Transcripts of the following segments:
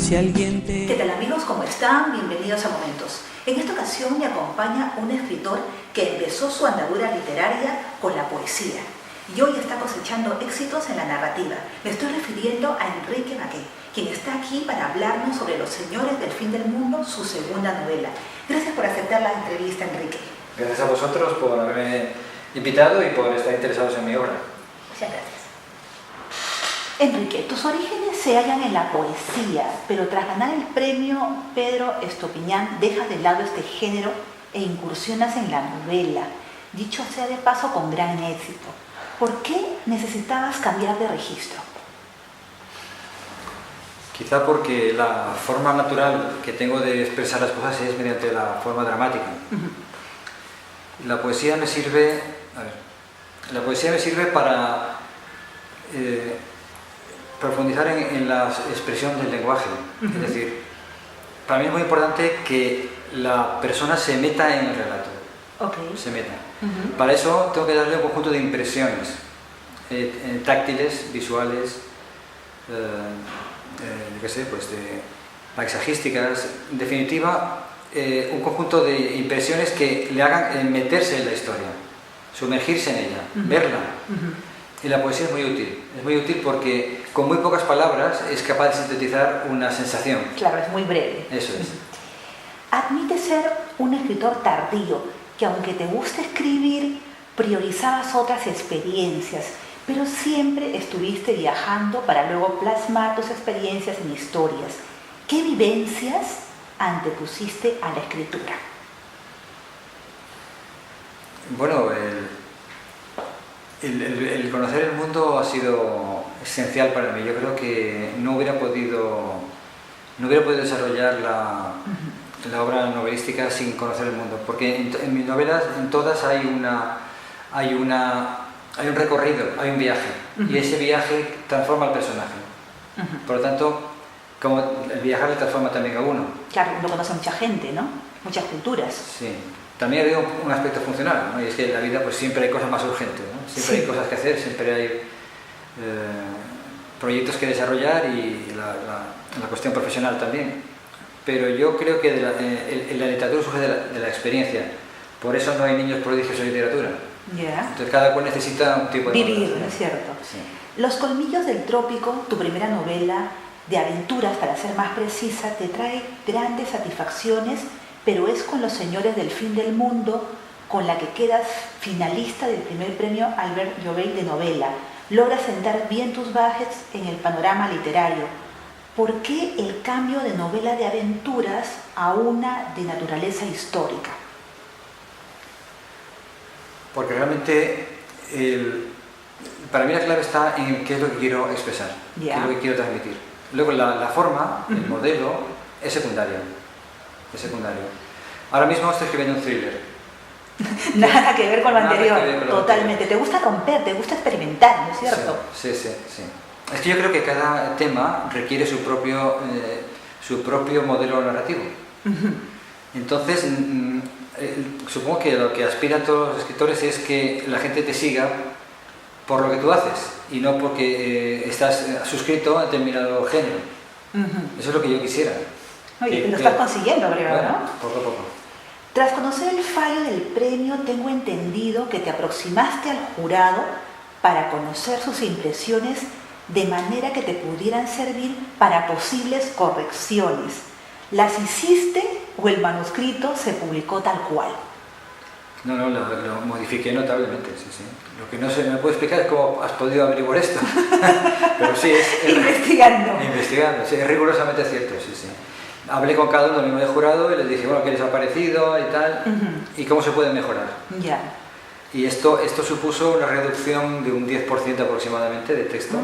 Si alguien te... ¿Qué tal amigos? ¿Cómo están? Bienvenidos a Momentos. En esta ocasión me acompaña un escritor que empezó su andadura literaria con la poesía y hoy está cosechando éxitos en la narrativa. Me estoy refiriendo a Enrique Baqué, quien está aquí para hablarnos sobre Los Señores del Fin del Mundo, su segunda novela. Gracias por aceptar la entrevista, Enrique. Gracias a vosotros por haberme invitado y por estar interesados en mi obra. Muchas gracias. Enrique, tus orígenes se hallan en la poesía, pero tras ganar el premio Pedro Estopiñán dejas de lado este género e incursionas en la novela, dicho sea de paso con gran éxito. ¿Por qué necesitabas cambiar de registro? Quizá porque la forma natural que tengo de expresar las cosas es mediante la forma dramática. La poesía me sirve, para profundizar en la expresión del lenguaje. Es decir, para mí es muy importante que la persona se meta en el relato. Se meta. Para eso tengo que darle un conjunto de impresiones táctiles, visuales, paisajísticas, en definitiva, un conjunto de impresiones que le hagan meterse en la historia, sumergirse en ella, verla. Y la poesía es muy útil porque con muy pocas palabras es capaz de sintetizar una sensación. Claro, es muy breve. Eso es. Admite ser un escritor tardío, que aunque te gusta escribir, priorizabas otras experiencias, pero siempre estuviste viajando para luego plasmar tus experiencias en historias. ¿Qué vivencias antepusiste a la escritura? Bueno, el conocer el mundo ha sido esencial para mí. Yo creo que no hubiera podido desarrollar la obra novelística sin conocer el mundo, porque en mis novelas, en todas hay un recorrido, hay un viaje, y ese viaje transforma al personaje. Por lo tanto, como el viajar le transforma también a uno. Claro, uno conoce a mucha gente, ¿no? Muchas culturas. Sí. También ha habido un aspecto funcional, ¿no? Y es que en la vida pues siempre hay cosas más urgentes, ¿no? Siempre hay cosas que hacer, siempre hay proyectos que desarrollar y la cuestión profesional también. Pero yo creo que la literatura surge de la experiencia. Por eso no hay niños prodigios en literatura. Entonces cada cual necesita un tipo de vivir, ¿no es cierto? Sí. Los colmillos del trópico, tu primera novela de aventuras, para ser más precisa, te trae grandes satisfacciones, pero es con Los Señores del Fin del Mundo con la que quedas finalista del primer premio Albert Llobet de novela. Logras sentar bien tus bases en el panorama literario. ¿Por qué el cambio de novela de aventuras a una de naturaleza histórica? Porque realmente para mí la clave está en qué es lo que quiero expresar, qué es lo que quiero transmitir. Luego la forma, el modelo, es secundario. Ahora mismo estoy escribiendo un thriller. Nada que ver con lo anterior, totalmente. Te gusta romper, te gusta experimentar, ¿no es cierto? Sí. Es que yo creo que cada tema requiere su propio modelo narrativo. Entonces, supongo que lo que aspiran todos los escritores es que la gente te siga por lo que tú haces y no porque estás suscrito a determinado género. Eso es lo que yo quisiera. Oye, lo estás consiguiendo, creo, bueno, ¿no? Poco a poco. Tras conocer el fallo del premio, tengo entendido que te aproximaste al jurado para conocer sus impresiones de manera que te pudieran servir para posibles correcciones. ¿Las hiciste o el manuscrito se publicó tal cual? No, lo modifiqué notablemente, sí. Lo que no se me puede explicar es cómo has podido averiguar esto. Pero sí, Investigando, sí, es rigurosamente cierto, sí. Hablé con cada uno del mismo de jurado y les dije, bueno, ¿qué les ha parecido y tal? Y cómo se puede mejorar. Y esto supuso una reducción de un 10% aproximadamente de texto.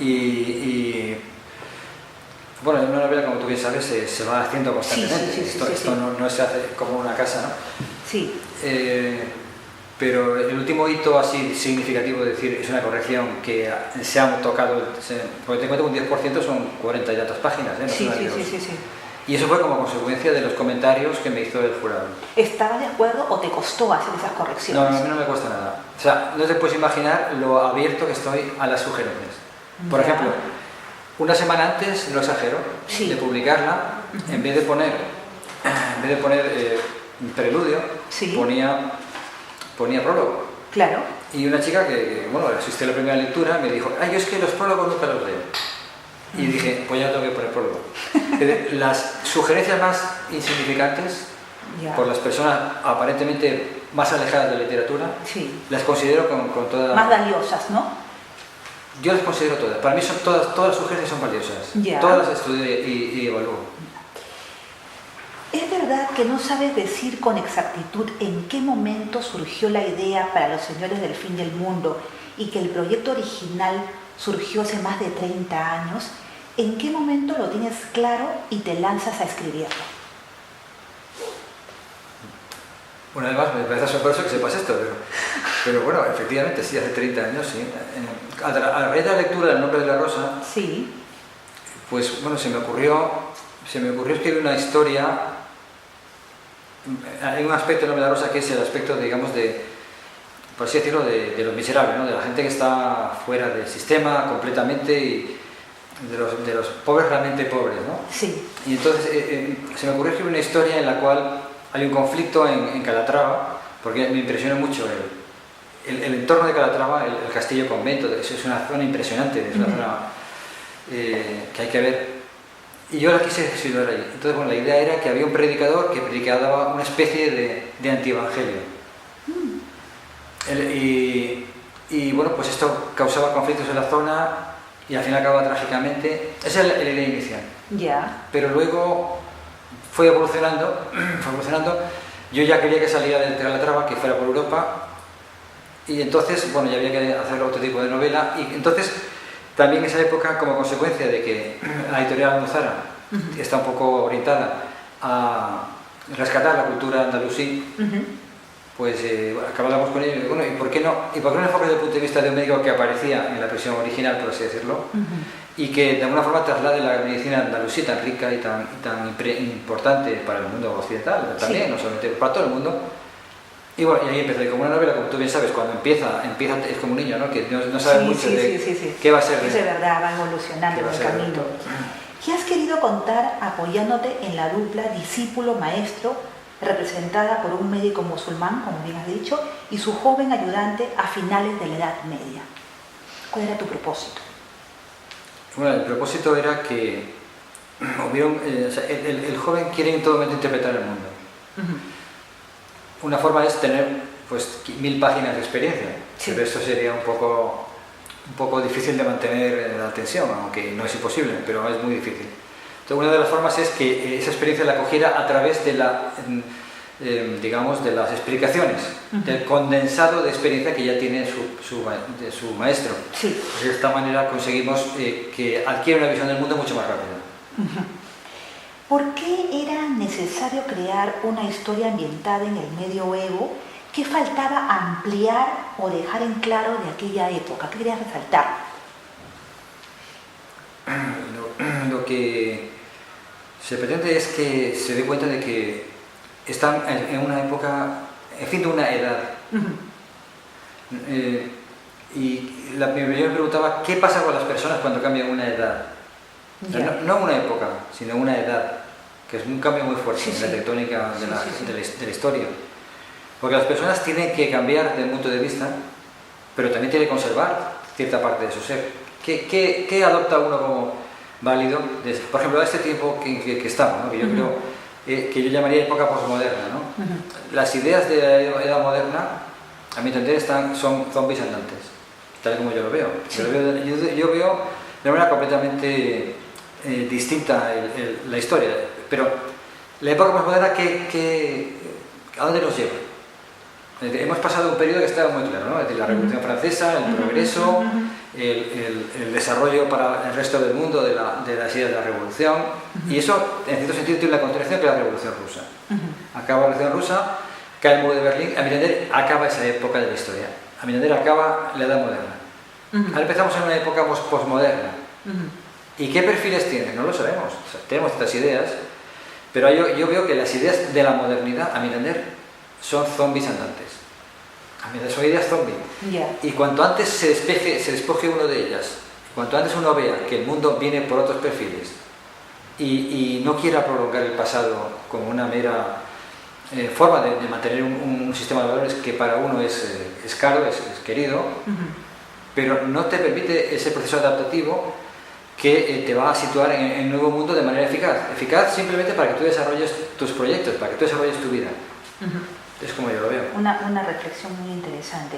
Y bueno, en una novela, como tú bien sabes, se va haciendo constantemente. Esto no se hace como una casa, ¿no? Sí. Pero el último hito así significativo, es decir, es una corrección que se han tocado, porque te cuento que un 10% son 40 y tantas páginas, ¿eh? Sí. Y eso fue como consecuencia de los comentarios que me hizo el jurado. ¿Estabas de acuerdo o te costó hacer esas correcciones? No, a mí no me cuesta nada. O sea, no te puedes imaginar lo abierto que estoy a las sugerencias. Por ejemplo, una semana antes, no exagero, Sí. de publicarla, en vez de poner un preludio, Sí. ponía prólogo. Claro. Y una chica que, bueno, asistió a la primera lectura, me dijo, ay, yo es que los prólogos nunca los leo. Y dije, pues ya tengo que poner prólogo. Las sugerencias más insignificantes, Ya. por las personas aparentemente más alejadas de la literatura, Sí. las considero con toda... Más valiosas, ¿no? Yo las considero todas. Para mí son todas las sugerencias son valiosas. Ya. Todas las estudio y evalúo. ¿Es verdad que no sabes decir con exactitud en qué momento surgió la idea para Los Señores del Fin del Mundo y que el proyecto original surgió hace más de 30 años? ¿En qué momento lo tienes claro y te lanzas a escribirlo? Bueno, además me parece asombroso que sepas esto, pero bueno, efectivamente, sí, hace 30 años, sí. A raíz de la lectura del Nombre de la Rosa, Sí. pues bueno, se me ocurrió escribir una historia. Hay un aspecto del Nombre de la Rosa que es el aspecto, digamos, por así decirlo, de los miserables, ¿no? De la gente que está fuera del sistema completamente y de los pobres realmente pobres, ¿no? Sí. Y entonces se me ocurrió escribir una historia en la cual hay un conflicto en Calatrava, porque me impresiona mucho el entorno de Calatrava, el castillo convento, es una zona impresionante, es una zona que hay que ver. Y yo la quise situar ahí. Entonces, bueno, la idea era que había un predicador que predicaba una especie de antievangelio. Y bueno, pues esto causaba conflictos en la zona y al final acababa trágicamente. Esa es la idea inicial. Ya. Pero luego fue evolucionando. Yo ya quería que saliera de Calatrava, que fuera por Europa, y entonces, bueno, ya había que hacer otro tipo de novela. Y entonces, también en esa época, como consecuencia de que la editorial Almuzara está un poco orientada a rescatar la cultura andalusí, pues acabamos con ello. Bueno, ¿y por qué no enfocar desde el punto de vista de un médico que aparecía en la versión original, por así decirlo, y que de alguna forma traslade la medicina andalusí tan rica y tan importante para el mundo occidental, también, sí, no solamente para todo el mundo? Y bueno, y ahí empezó. Y como una novela, como tú bien sabes, cuando empieza es como un niño, ¿no? Que no sabe mucho de qué va a ser. Es de verdad, va evolucionando en el camino. ¿Qué has querido contar apoyándote en la dupla discípulo-maestro representada por un médico musulmán, como bien has dicho, y su joven ayudante a finales de la Edad Media? ¿Cuál era tu propósito? Bueno, el propósito era que el joven quiere en todo momento interpretar el mundo. Una forma es tener pues 1000 páginas de experiencia, sí, pero eso sería un poco difícil de mantener la atención, aunque no es imposible, pero es muy difícil. Entonces, una de las formas es que esa experiencia la cogiera a través de digamos, de las explicaciones, del condensado de experiencia que ya tiene su maestro. Sí. De esta manera conseguimos que adquiera una visión del mundo mucho más rápida. ¿Por qué era necesario crear una historia ambientada en el medioevo? ¿Qué faltaba ampliar o dejar en claro de aquella época? ¿Qué querías resaltar? Lo que se pretende es que se dé cuenta de que están en una época, en fin, de una edad. Y yo me preguntaba, ¿qué pasa con las personas cuando cambian una edad? No una época, sino una edad, que es un cambio muy fuerte en la tectónica de la historia. Porque las personas tienen que cambiar de punto de vista, pero también tienen que conservar cierta parte de su ser. ¿Qué adopta uno como válido? Por ejemplo, a este tiempo que estamos, ¿no? Que yo creo que yo llamaría época posmoderna, ¿no? Las ideas de la edad moderna, a mi entender, son zombies andantes, tal como yo lo veo. Sí. Yo veo de manera completamente distinta la historia, pero la época posmoderna, ¿a dónde nos lleva? Hemos pasado un periodo que estaba muy claro, ¿no? La Revolución Francesa, el progreso, el desarrollo para el resto del mundo de las ideas de la Revolución, y eso en cierto sentido tiene la continuación que la Revolución Rusa. Acaba la Revolución Rusa, cae el muro de Berlín, a mi entender acaba esa época de la historia, a mi entender acaba la Edad Moderna. Ahora empezamos en una época posmoderna. ¿Y qué perfiles tiene? No lo sabemos. O sea, tenemos estas ideas, pero yo veo que las ideas de la modernidad, a mi entender, son zombies andantes. A mi entender, son ideas zombies. Y cuanto antes se despoje uno de ellas, Cuanto antes uno vea que el mundo viene por otros perfiles y no quiera prolongar el pasado como una mera forma de mantener un sistema de valores que para uno es caro, es querido, pero no te permite ese proceso adaptativo que te va a situar en el nuevo mundo de manera eficaz. Eficaz simplemente para que tú desarrolles tus proyectos, para que tú desarrolles tu vida. Es como yo lo veo. Una reflexión muy interesante.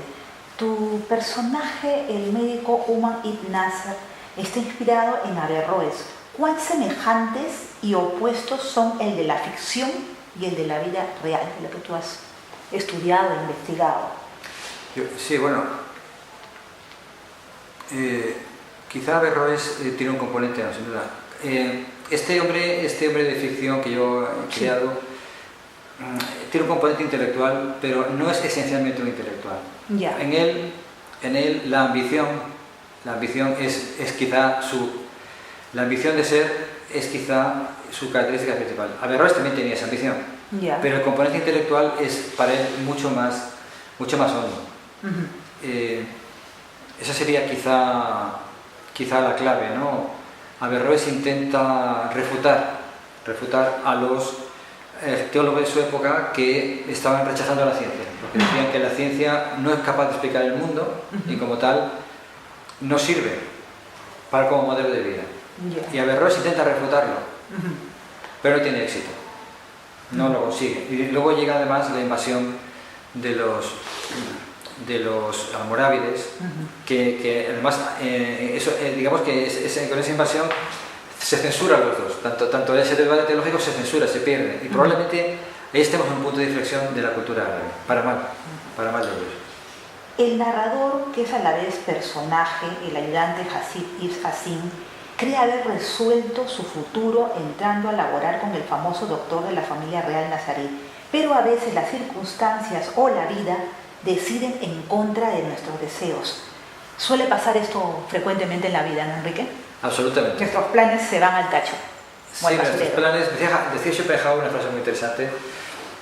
Tu personaje, el médico Human Ibn Nasr, está inspirado en Averroes. ¿Cuán semejantes y opuestos son el de la ficción y el de la vida real, de lo que tú has estudiado e investigado? Sí, bueno, quizá Averroes tiene un componente, no, sin duda. Este hombre de ficción que yo he creado tiene un componente intelectual, pero no es esencialmente un intelectual. Ya. En él la ambición es quizá la ambición de ser es quizá su característica principal. Averroes también tenía esa ambición, pero el componente intelectual es para él mucho más hondo. Esa sería quizá la clave, ¿no? Averroes intenta refutar a los teólogos de su época que estaban rechazando la ciencia, porque decían que la ciencia no es capaz de explicar el mundo y como tal no sirve como modelo de vida. Y Averroes intenta refutarlo, pero no tiene éxito, no lo consigue. Y luego llega además la invasión de los almorávides, que además digamos que con esa invasión se censuran los dos, tanto ese debate teológico se censura, se pierde, y probablemente ahí estemos en un punto de inflexión de la cultura árabe, para mal de ellos. El narrador, que es a la vez personaje, el ayudante Hasid Ibn Hasim, cree haber resuelto su futuro entrando a laborar con el famoso doctor de la familia real nazarí, pero a veces las circunstancias o la vida deciden en contra de nuestros deseos. ¿Suele pasar esto frecuentemente en la vida, ¿no, Enrique? Absolutamente. Nuestros planes se van al tacho. Sí, nuestros planes, decía Schopenhauer una frase muy interesante,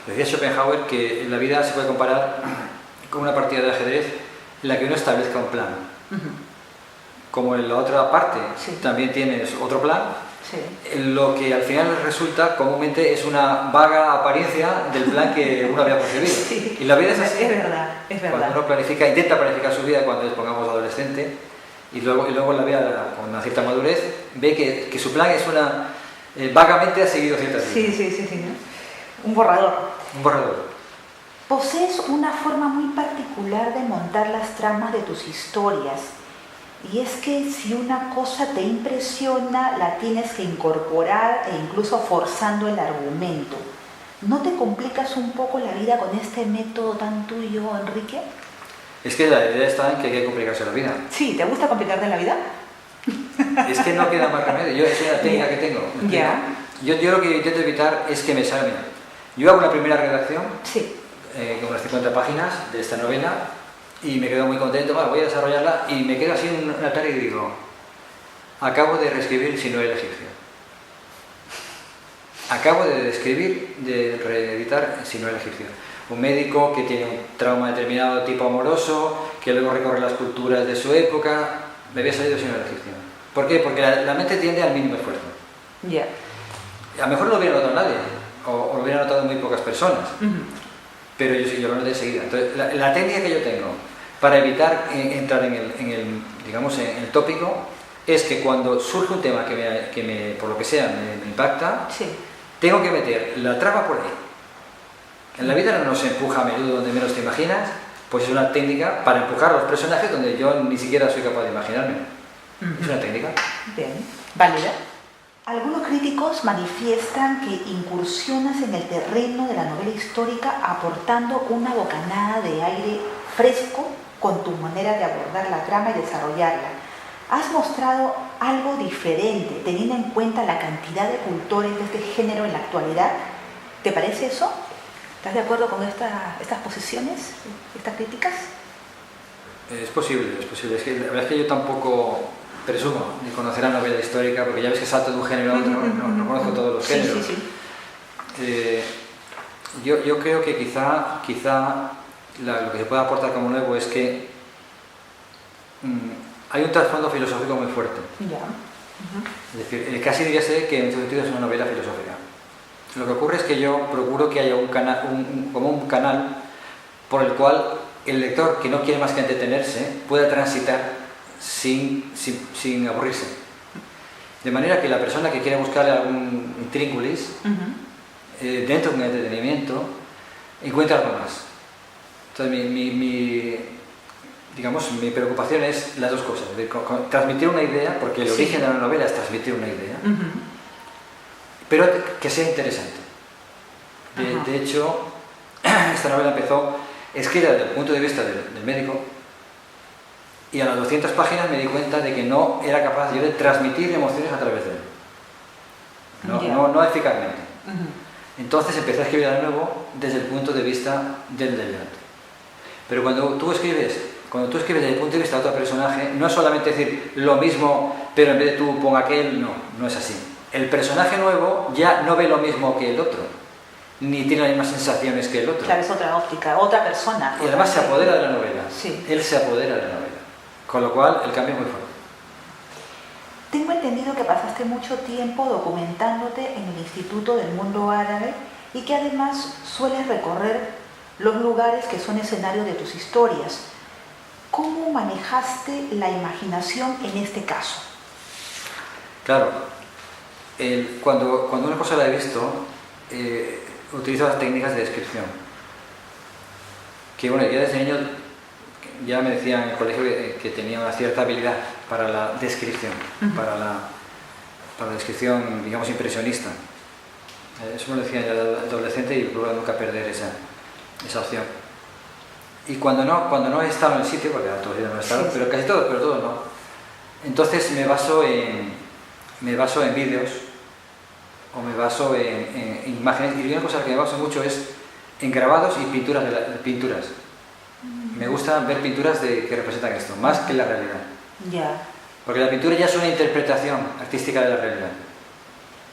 decía Schopenhauer que en la vida se puede comparar con una partida de ajedrez en la que uno establezca un plan. Como en la otra parte también tienes otro plan, lo que al final resulta comúnmente es una vaga apariencia del plan que uno había concebido. Y la vida es así. Es verdad. Cuando uno intenta planificar su vida cuando es, pongamos, adolescente, y luego en la vida, con una cierta madurez, ve que su plan es vagamente ha seguido ciertas líneas. Sí. Un borrador. Posees una forma muy particular de montar las tramas de tus historias. Y es que si una cosa te impresiona, la tienes que incorporar e incluso forzando el argumento. ¿No te complicas un poco la vida con este método tan tuyo, Enrique? Es que la idea está en que hay que complicarse la vida. Sí, ¿te gusta complicarte la vida? Es que no queda más remedio. Esa es la técnica que tengo. Yo lo que intento evitar es que me salga. Yo hago una primera redacción, con unas 50 páginas de esta novela, y me quedo muy contento, voy a desarrollarla, y me quedo así en una tarde y digo, acabo de reescribir Sinué el egipcio. Acabo de reeditar Sinué el egipcio. Un médico que tiene un trauma determinado de tipo amoroso, que luego recorre las culturas de su época. Me había salido Sinué el egipcio. ¿Por qué? Porque la mente tiende al mínimo esfuerzo. A lo mejor no lo hubiera notado nadie, o lo hubiera notado muy pocas personas. Pero yo lo noté enseguida. Entonces, la técnica que yo tengo para evitar entrar en el tópico es que cuando surge un tema que por lo que sea me impacta, tengo que meter la trama por ahí. En la vida no nos empuja a menudo donde menos te imaginas, pues es una técnica para empujar a los personajes donde yo ni siquiera soy capaz de imaginarme. Es una técnica. Bien, válida. Algunos críticos manifiestan que incursionas en el terreno de la novela histórica aportando una bocanada de aire fresco con tu manera de abordar la trama y desarrollarla. Has mostrado algo diferente teniendo en cuenta la cantidad de cultores de este género en la actualidad. ¿Te parece eso? ¿Estás de acuerdo con estas posiciones, estas críticas? Es posible. Es que la verdad es que yo tampoco presumo de conocer la novela histórica, porque ya ves que salto de un género a otro, no conozco todos los géneros. Yo creo que quizá lo que se puede aportar como nuevo es que hay un trasfondo filosófico muy fuerte. Ya. Es decir, casi diría que en ese sentido es una novela filosófica. Lo que ocurre es que yo procuro que haya como un canal por el cual el lector, que no quiere más que entretenerse, pueda transitar sin aburrirse. De manera que la persona que quiere buscarle algún intríngulis, dentro de un entretenimiento, encuentra algo más. Entonces digamos, mi preocupación es las dos cosas, transmitir una idea, porque el origen de la novela es transmitir una idea, pero que sea interesante. De hecho, esta novela empezó escrita desde el punto de vista del médico, y a las 200 páginas me di cuenta de que no era capaz yo de transmitir emociones a través de él. No eficazmente. Entonces empecé a escribir de nuevo desde el punto de vista del delirante. Pero cuando tú escribes desde el punto de vista de otro personaje, no es solamente decir lo mismo, pero en vez de tú pon aquel, no es así. El personaje nuevo ya no ve lo mismo que el otro, ni tiene las mismas sensaciones que el otro. Claro, es otra óptica, otra persona. Y además se apodera de la novela. Sí. Él se apodera de la novela. Con lo cual, el cambio es muy fuerte. Tengo entendido que pasaste mucho tiempo documentándote en el Instituto del Mundo Árabe y que además sueles recorrer los lugares que son escenario de tus historias. ¿Cómo manejaste la imaginación en este caso? Claro, cuando una cosa la he visto, utilizo las técnicas de descripción. Que bueno, ya desde niño ya me decían en el colegio que tenía una cierta habilidad para la descripción, para la descripción, digamos, impresionista. Eso me lo decían ya de adolescente y procuro nunca perder esa opción. Y cuando no he estado en el sitio, porque todavía no he estado, pero casi todo, pero todo no. Entonces me baso en vídeos o me baso en imágenes, y una cosa que me baso mucho es en grabados y pinturas. Me gusta ver pinturas que representan esto, más que la realidad. Ya. Porque la pintura ya es una interpretación artística de la realidad.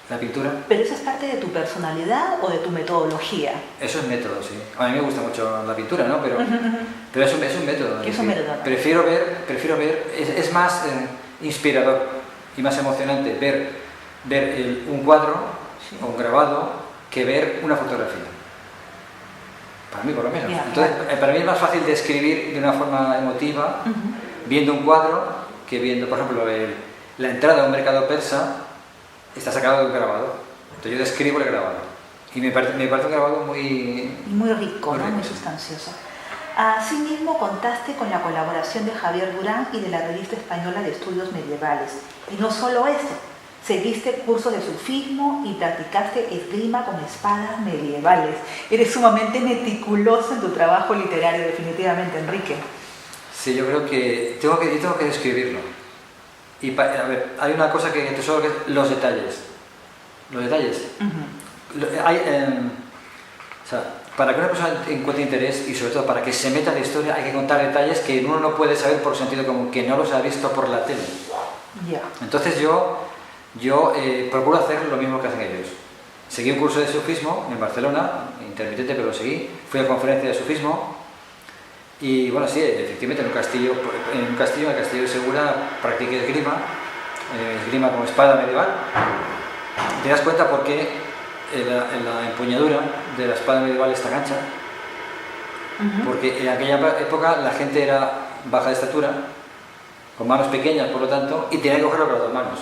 La pintura... ¿Pero eso es parte de tu personalidad o de tu metodología? Eso es método, sí. A mí me gusta mucho la pintura, ¿no? Pero es un método. Es un método. Prefiero ver, es más inspirador y más emocionante ver un cuadro o un grabado que ver una fotografía. Para mí, por lo menos. Entonces, para mí es más fácil describir de una forma emotiva viendo un cuadro que viendo, por ejemplo, la entrada a un mercado persa está sacado de un grabado. Entonces yo describo el grabado. Y me parece un grabado muy rico, ¿no? Muy sustancioso. Asimismo, contaste con la colaboración de Javier Durán y de la Revista Española de Estudios Medievales. Y no solo eso, seguiste cursos de sufismo y practicaste esgrima con espadas medievales. Eres sumamente meticuloso en tu trabajo literario, definitivamente, Enrique. Sí, yo creo que yo tengo que describirlo. Y a ver, hay una cosa que tesoro, que es los detalles. Los detalles. O sea, para que una persona encuentre interés y sobre todo para que se meta en la historia hay que contar detalles que uno no puede saber por sentido común, que no los ha visto por la tele. Entonces yo procuro hacer lo mismo que hacen ellos. Seguí un curso de sufismo en Barcelona, intermitente, pero lo seguí. Fui a conferencia de sufismo y bueno, sí, efectivamente en el castillo de Segura, practiqué esgrima con espada medieval. Te das cuenta por qué la empuñadura de la espada medieval es tan ancha, porque en aquella época la gente era baja de estatura, con manos pequeñas por lo tanto, y tenía que cogerlo con las dos manos.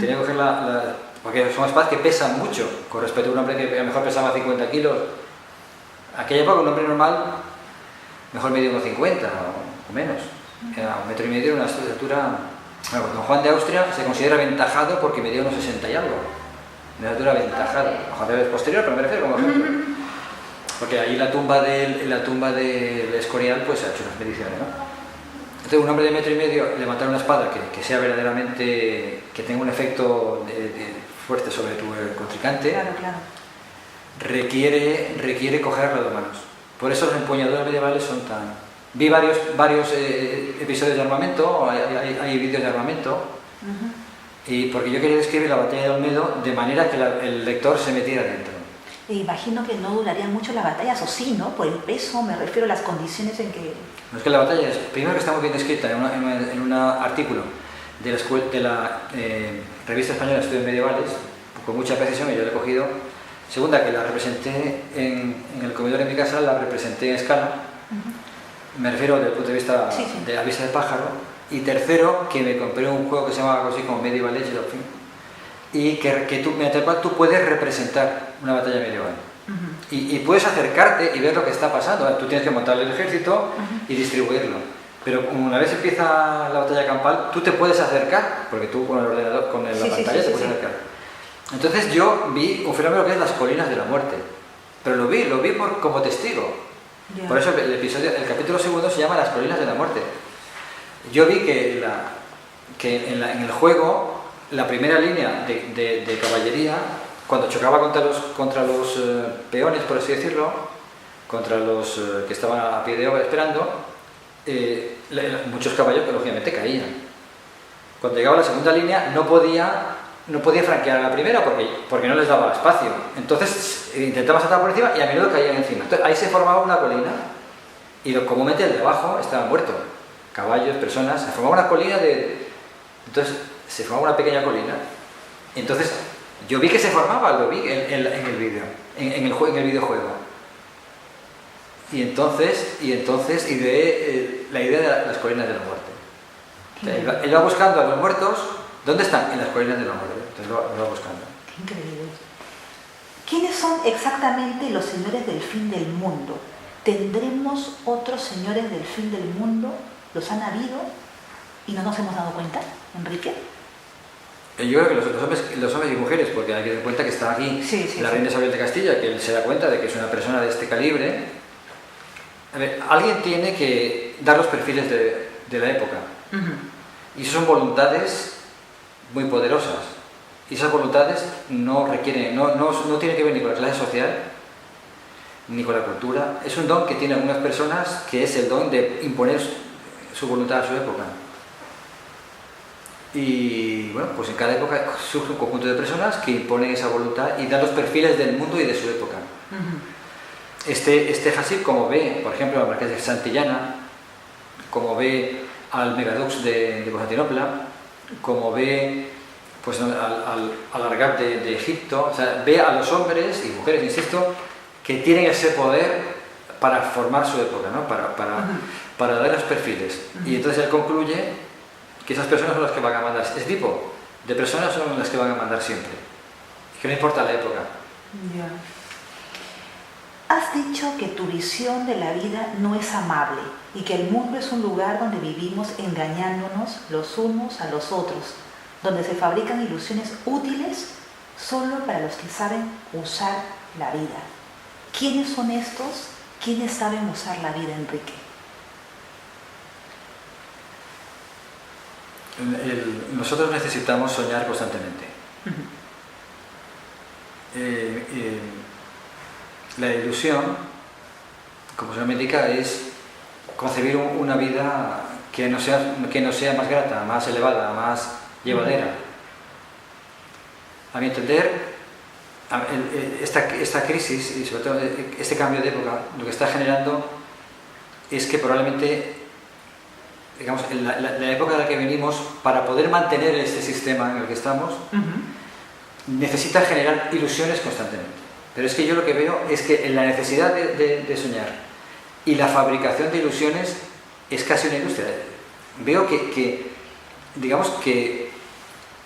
Tenía que coger porque son espadas que pesan mucho con respecto a un hombre que a lo mejor pesaba 50 kilos. Aquella época un hombre normal mejor medía unos 50 o menos. Era 1,5 metros, una estatura... Bueno, don Juan de Austria se considera aventajado porque medía unos 60 y algo. Una estatura aventajada. Don Juan de posterior, pero me refiero como ejemplo. Porque ahí en la tumba del Escorial pues se ha hecho unas mediciones, ¿no? Entonces un hombre de 1,5 metros levantar una espada que sea verdaderamente, que tenga un efecto fuerte sobre tu contrincante, requiere cogerlo de manos. Por eso los empuñaduras medievales son tan... Vi varios episodios de armamento, hay vídeos de armamento, y porque yo quería describir la batalla de Olmedo de manera que el lector se metiera dentro. E imagino que no durarían mucho las batallas, o sí, ¿no? Por el peso, me refiero a las condiciones en que... No es que la batalla es, primero que está muy bien descrita en un artículo de la Revista Española de Estudios Medievales, con mucha precisión, y yo lo he cogido. Segunda, que la representé en el comedor de mi casa, la representé en escala. Me refiero desde el punto de vista de la vista de pájaro. Y tercero, que me compré un juego que se llama algo así como Medieval Age of Things, y mediante el cual tú puedes representar una batalla medieval. Y puedes acercarte y ver lo que está pasando. Tú tienes que montar el ejército y distribuirlo. Pero una vez empieza la batalla campal, tú te puedes acercar, porque tú con el ordenador, con la pantalla te puedes acercar. Entonces yo vi un fenómeno que es las colinas de la muerte. Pero lo vi como testigo. Por eso el capítulo segundo se llama Las colinas de la muerte. Yo vi que en el juego la primera línea de caballería, cuando chocaba contra los peones, por así decirlo, contra los que estaban a pie de obra esperando, muchos caballos lógicamente caían. Cuando llegaba la segunda línea no podía franquear a la primera porque no les daba espacio. Entonces intentaba saltar por encima y a menudo caían encima. Entonces ahí se formaba una colina y comúnmente el de abajo estaba muerto. Caballos, personas, se formaba una colina entonces se formaba una pequeña colina. Entonces yo vi que se formaba, lo vi en el vídeo, en el videojuego. Y entonces ideé la idea de las colinas de la muerte. Él va buscando a los muertos. ¿Dónde están? En las colinas de la muerte. Entonces lo va buscando. Qué increíble. ¿Quiénes son exactamente los señores del fin del mundo? ¿Tendremos otros señores del fin del mundo? ¿Los han habido y no nos hemos dado cuenta, Enrique? Yo creo que los hombres y mujeres, porque hay que tener en cuenta que está aquí la reina Isabel de Castilla, que él se da cuenta de que es una persona de este calibre. A ver, alguien tiene que dar los perfiles de la época. Y esas son voluntades muy poderosas. Y esas voluntades no tienen que ver ni con la clase social, ni con la cultura. Es un don que tienen algunas personas, que es el don de imponer su voluntad a su época. Y bueno, pues en cada época surge un conjunto de personas que imponen esa voluntad y dan los perfiles del mundo y de su época. Este Hasib, como ve, por ejemplo, al Marqués de Santillana, como ve al Megadux de Constantinopla, como ve pues, al Argab de Egipto, o sea, ve a los hombres y mujeres, insisto, que tienen ese poder para formar su época, ¿no? para dar los perfiles. Y entonces él concluye que esas personas son las que van a mandar. Ese tipo de personas son las que van a mandar siempre. Que no importa la época. Has dicho que tu visión de la vida no es amable y que el mundo es un lugar donde vivimos engañándonos los unos a los otros, donde se fabrican ilusiones útiles solo para los que saben usar la vida. ¿Quiénes son estos? ¿Quiénes saben usar la vida, Enrique? Nosotros necesitamos soñar constantemente. La ilusión, como se me indica, es concebir una vida que no sea más grata, más elevada, más llevadera. A mi entender, esta crisis y sobre todo este cambio de época, lo que está generando es que probablemente, digamos, la época de la que venimos, para poder mantener este sistema en el que estamos, necesita generar ilusiones constantemente. Pero es que yo lo que veo es que la necesidad de soñar y la fabricación de ilusiones es casi una industria. Veo digamos que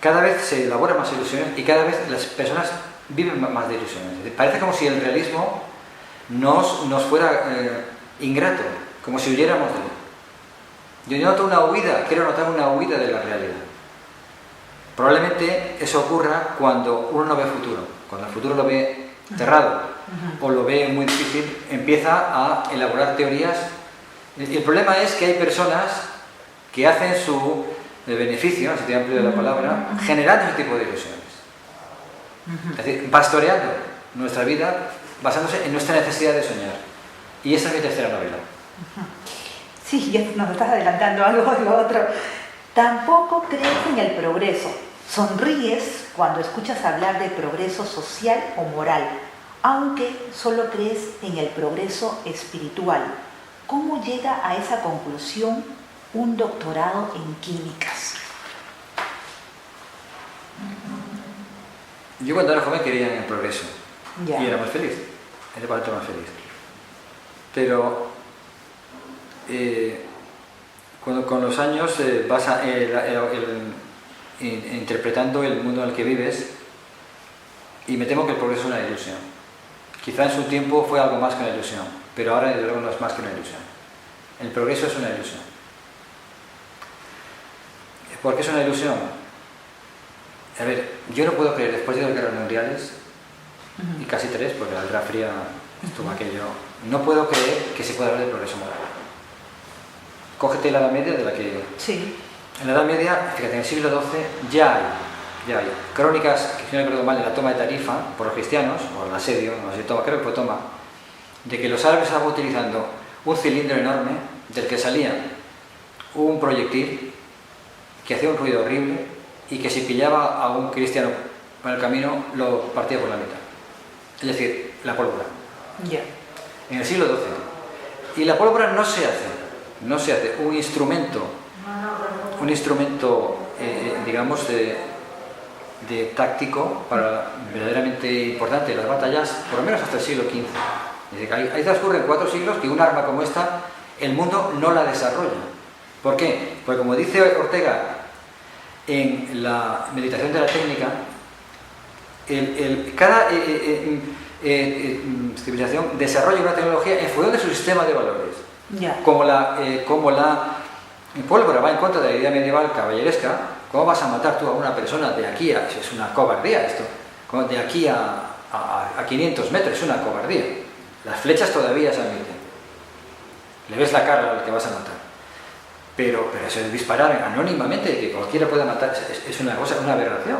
cada vez se elaboran más ilusiones y cada vez las personas viven más de ilusiones. Parece como si el realismo nos fuera ingrato, como si huyéramos de él. Yo noto quiero notar una huida de la realidad. Probablemente eso ocurra cuando uno no ve futuro, cuando el futuro lo ve cerrado o lo ve muy difícil, empieza a elaborar teorías. Y el problema es que hay personas que hacen su beneficio, en el sentido amplio de la palabra, generando ese tipo de ilusiones. Es decir, pastoreando nuestra vida basándose en nuestra necesidad de soñar. Y esa es mi tercera novela. Sí, ya nos estás adelantando algo de lo otro. Tampoco crees en el progreso. Sonríes cuando escuchas hablar de progreso social o moral, aunque solo crees en el progreso espiritual. ¿Cómo llega a esa conclusión un doctorado en químicas? Yo cuando era joven quería el progreso. Ya. Y era más feliz. Era para más feliz. Pero cuando con los años vas interpretando el mundo en el que vives, y me temo que el progreso es una ilusión. Quizá en su tiempo fue algo más que una ilusión, pero ahora desde luego no es más que una ilusión. El progreso es una ilusión. ¿Por qué es una ilusión? A ver, yo no puedo creer, después de las guerras mundiales, y casi 3, porque la Guerra Fría estuvo aquello, no puedo creer que se pueda hablar de progreso moral. Cógete la Edad Media, de la que... Sí. En la Edad Media, fíjate, en el siglo XII ya hay crónicas, que si no recuerdo mal, de la toma de Tarifa por los cristianos, o el asedio, no sé, creo que fue toma, de que los árabes estaban utilizando un cilindro enorme del que salía un proyectil que hacía un ruido horrible y que si pillaba a un cristiano en el camino lo partía por la mitad. Es decir, la pólvora. Ya. En el siglo XII. Y la pólvora no se hace un instrumento, digamos, de táctico para verdaderamente importante en las batallas, por lo menos hasta el siglo XV. Es decir, ahí transcurren 4 siglos que un arma como esta, el mundo no la desarrolla. ¿Por qué? Porque como dice Ortega en la meditación de la técnica, cada civilización desarrolla una tecnología en función de su sistema de valores. Ya. Como la pólvora va en contra de la idea medieval caballeresca, ¿cómo vas a matar tú a una persona de aquí a... Es una cobardía esto. De aquí a 500 metros, es una cobardía. Las flechas todavía se admiten. Le ves la cara al que vas a matar. Pero eso de disparar anónimamente, que cualquiera pueda matar, es una cosa, una aberración.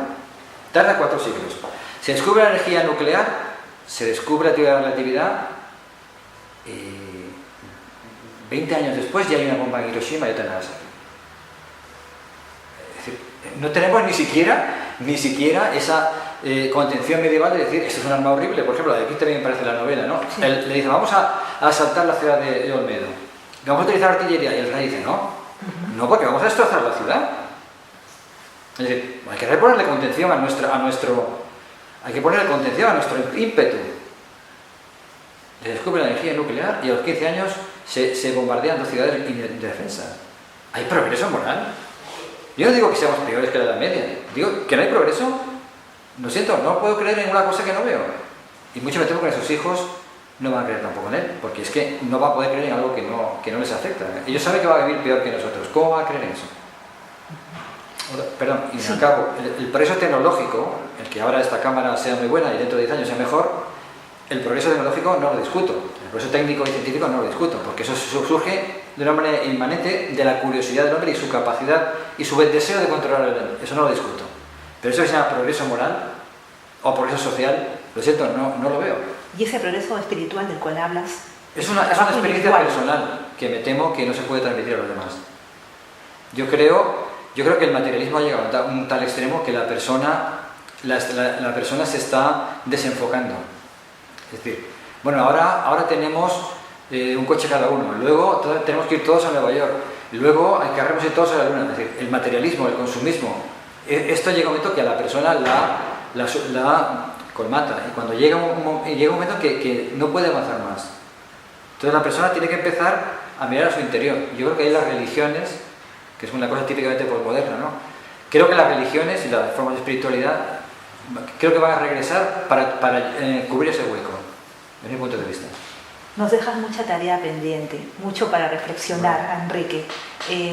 Tarda 4 siglos. Se descubre la energía nuclear, se descubre la teoría de la relatividad, 20 años después ya hay una bomba en Hiroshima y otra en Nagasaki. Es decir, no tenemos ni siquiera esa contención medieval de decir, esto es un arma horrible. Por ejemplo, de aquí también parece la novela, ¿no? Sí. Le dice, vamos a asaltar la ciudad de Olmedo. Vamos a utilizar artillería. Y el rey dice, no, porque vamos a destrozar la ciudad. Es decir, hay que ponerle contención a nuestro ímpetu. Se descubre la energía nuclear y a los 15 años se bombardean 2 ciudades indefensas. ¿Hay progreso moral? Yo no digo que seamos peores que la Edad Media, digo que no hay progreso. Lo siento, no puedo creer en una cosa que no veo. Y mucho me temo que sus hijos no van a creer tampoco en él, porque es que no va a poder creer en algo que no les afecta. Ellos saben que va a vivir peor que nosotros. ¿Cómo va a creer en eso? Perdón, y al cabo, el progreso tecnológico, el que ahora esta cámara sea muy buena y dentro de 10 años sea mejor, el progreso tecnológico no lo discuto. El progreso técnico y científico no lo discuto, porque eso surge de una manera inmanente de la curiosidad del hombre y su capacidad y su deseo de controlar el mundo. Eso no lo discuto. Pero eso que se llama progreso moral o progreso social, lo siento, no lo veo. ¿Y ese progreso espiritual del cual hablas? Es una experiencia personal que me temo que no se puede transmitir a los demás. Yo creo que el materialismo ha llegado a un tal extremo que la persona se está desenfocando. Es decir, bueno, ahora tenemos un coche cada uno, luego tenemos que ir todos a Nueva York, luego queremos ir todos a la luna. Es decir, el materialismo, el consumismo, esto llega a un momento que a la persona la colmata, y cuando llega un momento que no puede avanzar más. Entonces la persona tiene que empezar a mirar a su interior. Yo creo que hay las religiones, que es una cosa típicamente postmoderna, ¿no? Creo que las religiones y las formas de espiritualidad creo que van a regresar para cubrir ese hueco, desde mi punto de vista. Nos dejas mucha tarea pendiente, mucho para reflexionar, Enrique.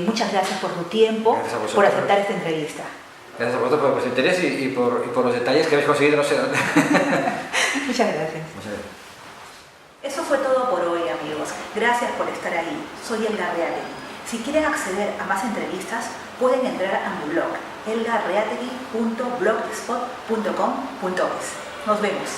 Muchas gracias por tu tiempo, por aceptar esta entrevista. Gracias a vosotros por vuestro interés y por los detalles que habéis conseguido, no sé dónde. Muchas gracias. Muchas gracias. Eso fue todo por hoy, amigos. Gracias por estar ahí. Soy Elga Reategui. Si quieren acceder a más entrevistas, pueden entrar a mi blog, elgareategui.blogspot.com.es. Nos vemos.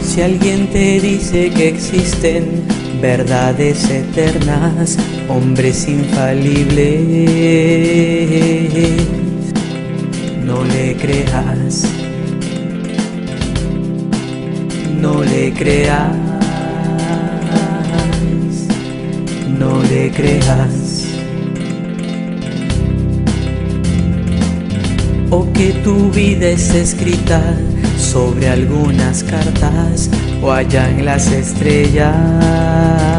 Si alguien te dice que existen verdades eternas, hombres infalibles. No le creas, no le creas, no le creas. O que tu vida es escrita sobre algunas cartas o allá en las estrellas.